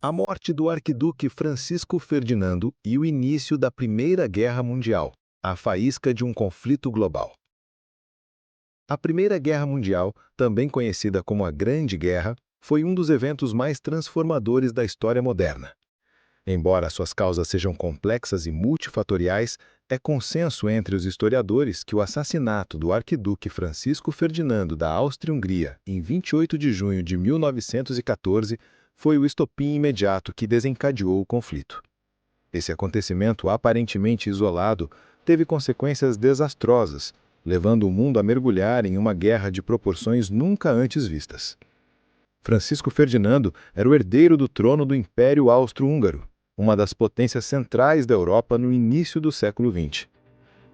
A morte do arquiduque Francisco Ferdinando e o início da Primeira Guerra Mundial, a faísca de um conflito global. A Primeira Guerra Mundial, também conhecida como a Grande Guerra, foi um dos eventos mais transformadores da história moderna. Embora suas causas sejam complexas e multifatoriais, é consenso entre os historiadores que o assassinato do arquiduque Francisco Ferdinando da Áustria-Hungria, em 28 de junho de 1914, foi o estopim imediato que desencadeou o conflito. Esse acontecimento aparentemente isolado teve consequências desastrosas, levando o mundo a mergulhar em uma guerra de proporções nunca antes vistas. Francisco Ferdinando era o herdeiro do trono do Império Austro-Húngaro, uma das potências centrais da Europa no início do século XX.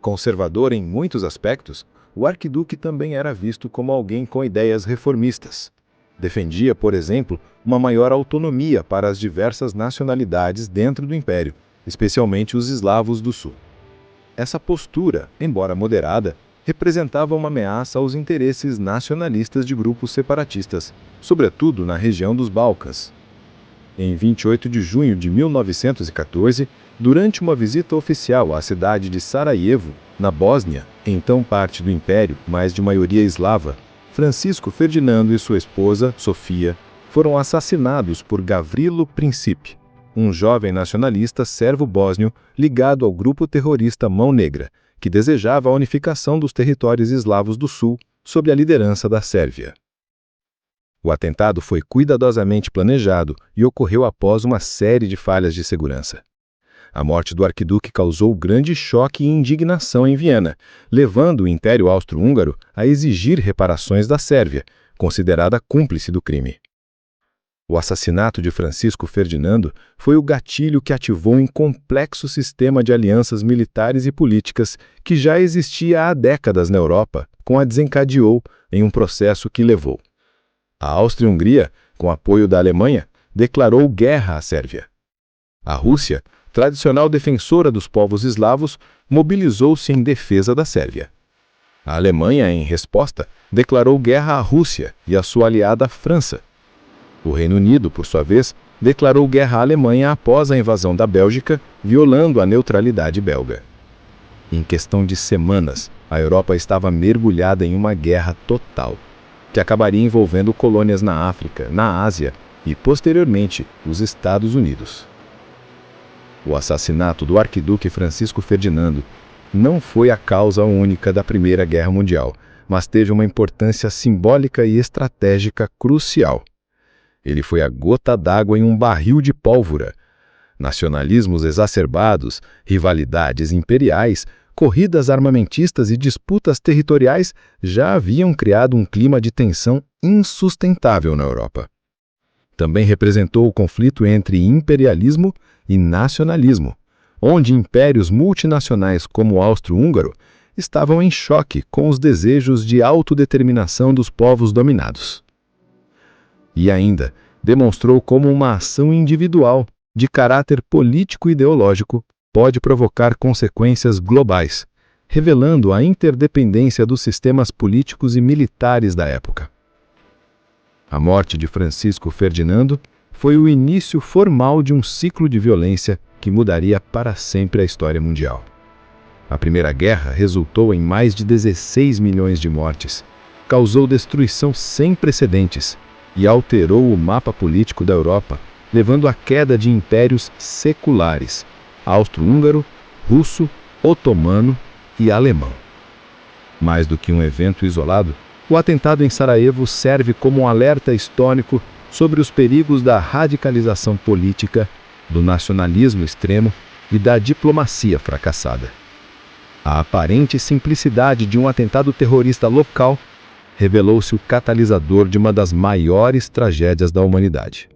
Conservador em muitos aspectos, o arquiduque também era visto como alguém com ideias reformistas. Defendia, por exemplo, uma maior autonomia para as diversas nacionalidades dentro do Império, especialmente os eslavos do Sul. Essa postura, embora moderada, representava uma ameaça aos interesses nacionalistas de grupos separatistas, sobretudo na região dos Balcãs. Em 28 de junho de 1914, durante uma visita oficial à cidade de Sarajevo, na Bósnia, então parte do Império, mas de maioria eslava, Francisco Ferdinando e sua esposa, Sofia, foram assassinados por Gavrilo Princip, um jovem nacionalista sérvio-bósnio ligado ao grupo terrorista Mão Negra, que desejava a unificação dos territórios eslavos do Sul sob a liderança da Sérvia. O atentado foi cuidadosamente planejado e ocorreu após uma série de falhas de segurança. A morte do arquiduque causou grande choque e indignação em Viena, levando o Império Austro-Húngaro a exigir reparações da Sérvia, considerada cúmplice do crime. O assassinato de Francisco Ferdinando foi o gatilho que ativou um complexo sistema de alianças militares e políticas que já existia há décadas na Europa, com a desencadeou em um processo que levou. A Áustria-Hungria, com apoio da Alemanha, declarou guerra à Sérvia. A Rússia, tradicional defensora dos povos eslavos, mobilizou-se em defesa da Sérvia. A Alemanha, em resposta, declarou guerra à Rússia e à sua aliada França. O Reino Unido, por sua vez, declarou guerra à Alemanha após a invasão da Bélgica, violando a neutralidade belga. Em questão de semanas, a Europa estava mergulhada em uma guerra total, que acabaria envolvendo colônias na África, na Ásia e, posteriormente, os Estados Unidos. O assassinato do arquiduque Francisco Ferdinando não foi a causa única da Primeira Guerra Mundial, mas teve uma importância simbólica e estratégica crucial. Ele foi a gota d'água em um barril de pólvora. Nacionalismos exacerbados, rivalidades imperiais, corridas armamentistas e disputas territoriais já haviam criado um clima de tensão insustentável na Europa. Também representou o conflito entre imperialismo e nacionalismo, onde impérios multinacionais como o austro-húngaro estavam em choque com os desejos de autodeterminação dos povos dominados. E ainda demonstrou como uma ação individual, de caráter político-ideológico, pode provocar consequências globais, revelando a interdependência dos sistemas políticos e militares da época. A morte de Francisco Ferdinando foi o início formal de um ciclo de violência que mudaria para sempre a história mundial. A Primeira Guerra resultou em mais de 16 milhões de mortes, causou destruição sem precedentes e alterou o mapa político da Europa, levando à queda de impérios seculares, austro-húngaro, russo, otomano e alemão. Mais do que um evento isolado, o atentado em Sarajevo serve como um alerta histórico sobre os perigos da radicalização política, do nacionalismo extremo e da diplomacia fracassada. A aparente simplicidade de um atentado terrorista local revelou-se o catalisador de uma das maiores tragédias da humanidade.